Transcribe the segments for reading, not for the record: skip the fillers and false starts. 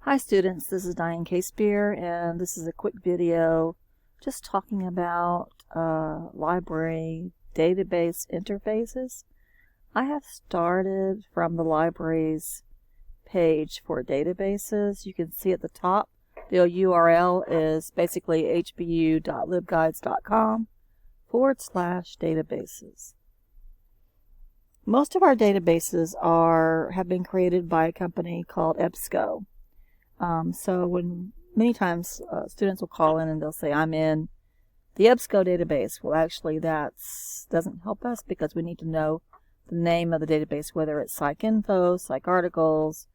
Hi students, this is Diane Jstor, and this is a quick video just talking about library database interfaces. I have started from the library's page for databases. You can see at the top the URL is basically hbu.libguides.com/databases. Most of our databases have been created by a company called EBSCO. So many times students will call in and they'll say, I'm in the EBSCO database. Well, actually that doesn't help us because we need to know the name of the database, whether it's PsycInfo, PsycArticles,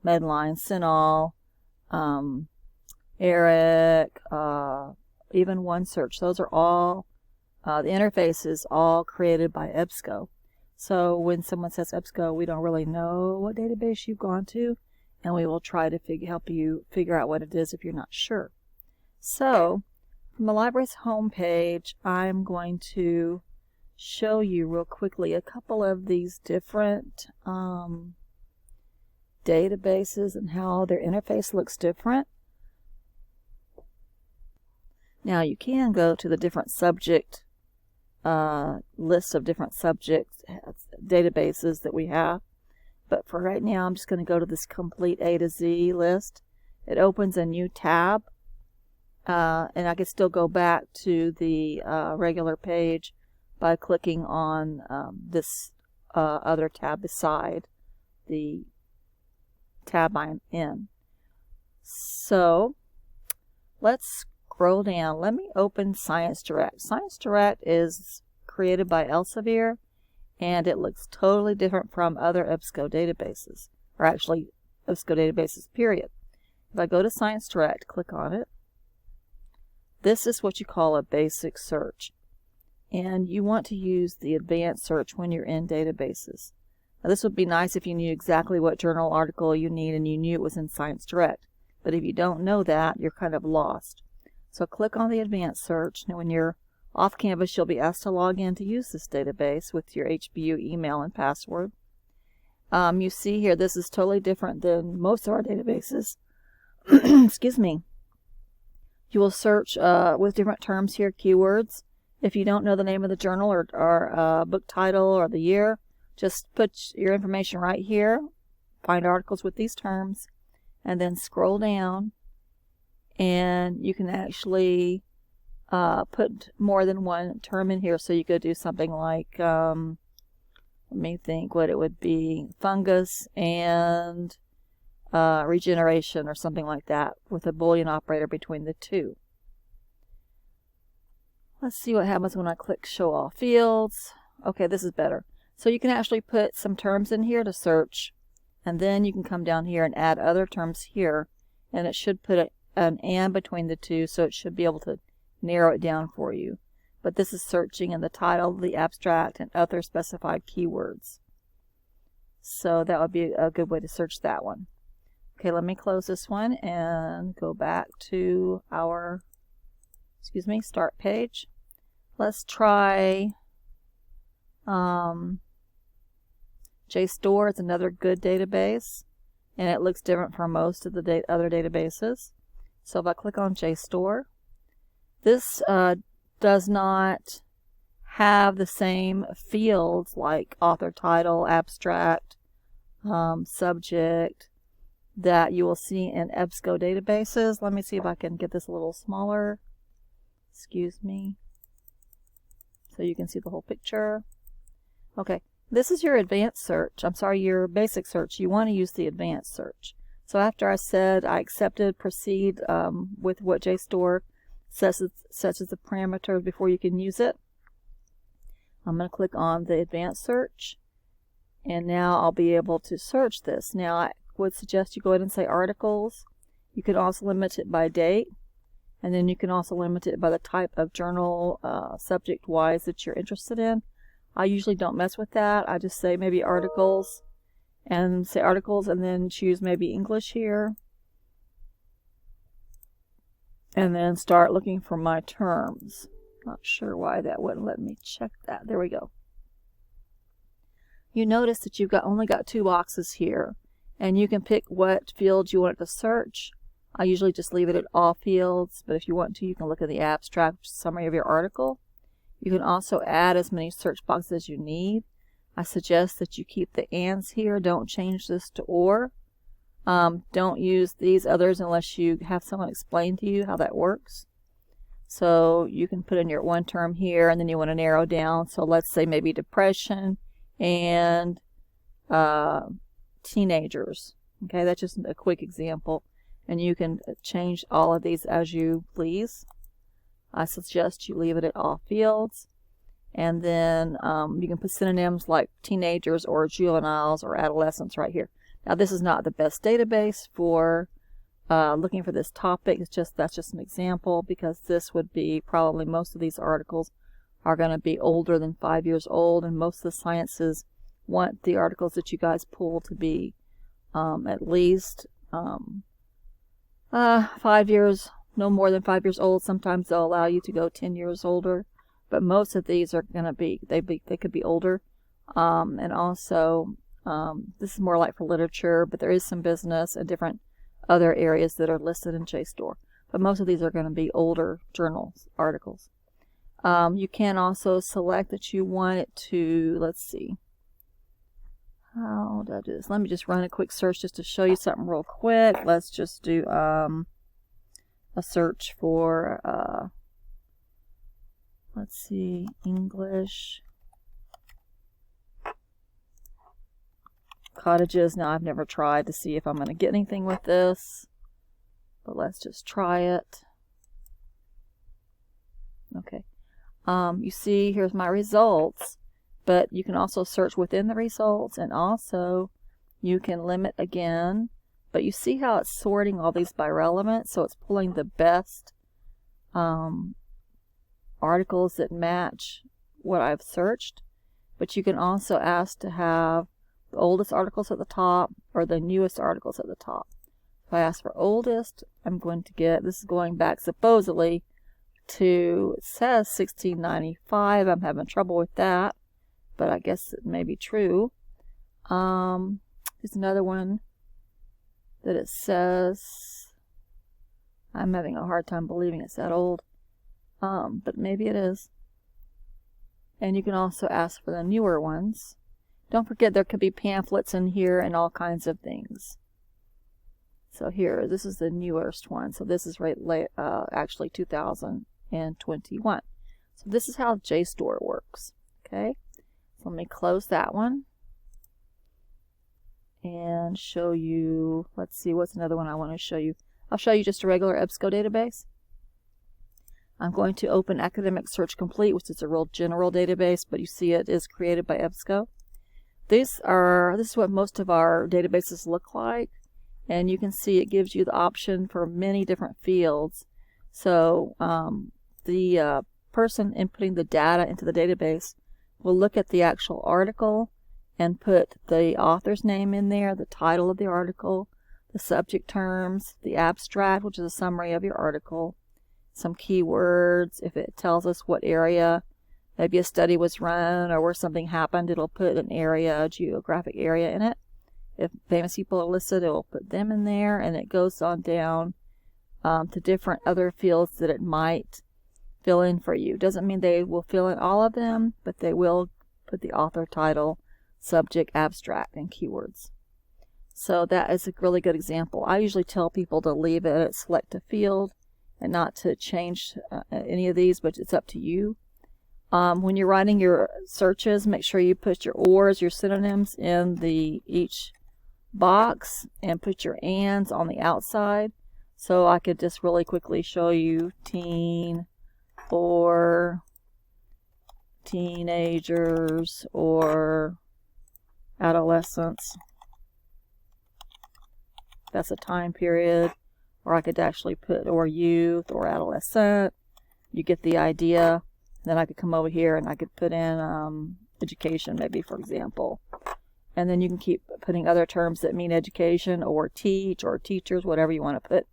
Medline, CINAHL, ERIC, even OneSearch. Those are all, the interface is all created by EBSCO. So when someone says EBSCO, we don't really know what database you've gone to, and we will try to help you figure out what it is if you're not sure. So from the library's homepage, I'm going to show you real quickly a couple of these different databases and how their interface looks different. Now you can go to the different subject list of different subject databases that we have. But for right now, I'm just going to go to this complete A to Z list. It opens a new tab, and I can still go back to the regular page by clicking on this other tab beside the tab I'm in. So let's scroll down. Let me open Science Direct. Science Direct is created by Elsevier, and it looks totally different from other EBSCO databases, or actually EBSCO databases, period. If I go to Science Direct, click on it, this is what you call a basic search. And you want to use the advanced search when you're in databases. Now this would be nice if you knew exactly what journal article you need and you knew it was in Science Direct. But if you don't know that, you're kind of lost. So click on the advanced search. Now when you're off campus, you'll be asked to log in to use this database with your HBU email and password. You see here, this is totally different than most of our databases. Excuse me. You will search with different terms here, keywords. If you don't know the name of the journal or book title or the year, just put your information right here, find articles with these terms, and then scroll down, and you can actually put more than one term in here. So you could do something like, let me think what it would be, fungus and regeneration or something like that with a Boolean operator between the two. Let's see what happens when I click show all fields. Okay, this is better. So you can actually put some terms in here to search, and then you can come down here and add other terms here, and it should put an and between the two, so it should be able to narrow it down for you. But this is searching in the title, the abstract, and other specified keywords. So that would be a good way to search that one. Okay, let me close this one and go back to our, start page. Let's try Jstor. It's another good database, and it looks different from most of the other databases. So if I click on Jstor, this does not have the same fields like author title, abstract, subject that you will see in EBSCO databases. Let me see if I can get this a little smaller. Excuse me. So you can see the whole picture. Okay, this is your advanced search. I'm sorry, your basic search. You want to use the advanced search. So after I said I accepted, proceed with what Jstor sets as the parameters before you can use it, I'm going to click on the advanced search, and now I'll be able to search this. Now I would suggest you go ahead and say articles. You can also limit it by date, and then you can also limit it by the type of journal subject-wise that you're interested in. I usually don't mess with that. I just say maybe articles, and say articles, and then choose maybe English here, and then start looking for my terms. Not sure why that wouldn't let me check that. There we go. You notice that you've only got two boxes here, And you can pick what fields you want it to search. I usually just leave it at all fields, but if you want to, you can look at the abstract summary of your article. You can also add as many search boxes as you need. I suggest that you keep the ands here. Don't change this to or. Don't use these others unless you have someone explain to you how that works. So you can put in your one term here, and then you want to narrow down. So let's say maybe depression and teenagers. Okay, that's just a quick example. And you can change all of these as you please. I suggest you leave it at all fields. And then you can put synonyms like teenagers or juveniles or adolescents right here. Now this is not the best database for looking for this topic. That's just an example, because this would be probably most of these articles are going to be older than 5 years old, and most of the sciences want the articles that you guys pull to be at least 5 years, no more than 5 years old. Sometimes they'll allow you to go 10 years older, but most of these are going to be, they could be older. And also, this is more like for literature, but there is some business and different other areas that are listed in Jstor. But most of these are going to be older journals, articles. You can also select that you want it to, let's see, how do I do this? Let me just run a quick search just to show you something real quick. Let's just do a search for, let's see, English. Cottages. Now I've never tried to see if I'm going to get anything with this, but let's just try it. Okay. You see, here's my results, but you can also search within the results, and also you can limit again. But you see how it's sorting all these by relevance, so it's pulling the best articles that match what I've searched. But you can also ask to have the oldest articles at the top or the newest articles at the top. If I ask for oldest, I'm going to get, this is going back supposedly to, it says 1695. I'm having trouble with that, but I guess it may be true. There's another one that it says, I'm having a hard time believing it's that old, but maybe it is. And you can also ask for the newer ones. Don't forget there could be pamphlets in here and all kinds of things. So here, this is the newest one. So this is right late, actually 2021. So this is how Jstor works. Okay, so let me close that one and show you, let's see, what's another one I want to show you. I'll show you just a regular EBSCO database. I'm going to open Academic Search Complete, which is a real general database, but you see it is created by EBSCO. This is what most of our databases look like, and you can see it gives you the option for many different fields. So the person inputting the data into the database will look at the actual article and put the author's name in there, the title of the article, the subject terms, the abstract, which is a summary of your article, some keywords. If it tells us what area maybe a study was run or where something happened, it'll put an area, a geographic area in it. If famous people are listed, it will put them in there, and it goes on down to different other fields that it might fill in for you. Doesn't mean they will fill in all of them, but they will put the author, title, subject, abstract, and keywords. So that is a really good example. I usually tell people to leave it at select a field and not to change any of these, but it's up to you. When you're writing your searches, make sure you put your ors, your synonyms in each box, and put your ands on the outside. So I could just really quickly show you teen or teenagers or adolescents. That's a time period. Or I could actually put or youth or adolescent. You get the idea. Then I could come over here and I could put in education, maybe, for example. And then you can keep putting other terms that mean education or teach or teachers, whatever you want to put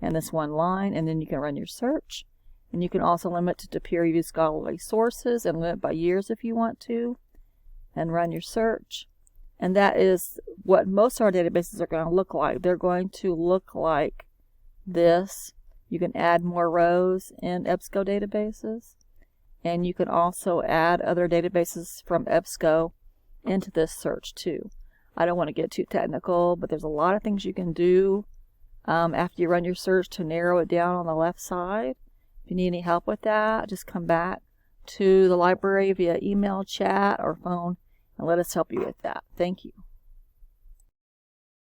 in this one line. And then you can run your search. And you can also limit it to peer-reviewed scholarly sources and limit by years if you want to. And run your search. And that is what most of our databases are going to look like. They're going to look like this. You can add more rows in EBSCO databases, and you can also add other databases from EBSCO into this search too. I don't want to get too technical, but there's a lot of things you can do after you run your search to narrow it down on the left side. If you need any help with that, just come back to the library via email, chat, or phone, and let us help you with that. Thank you.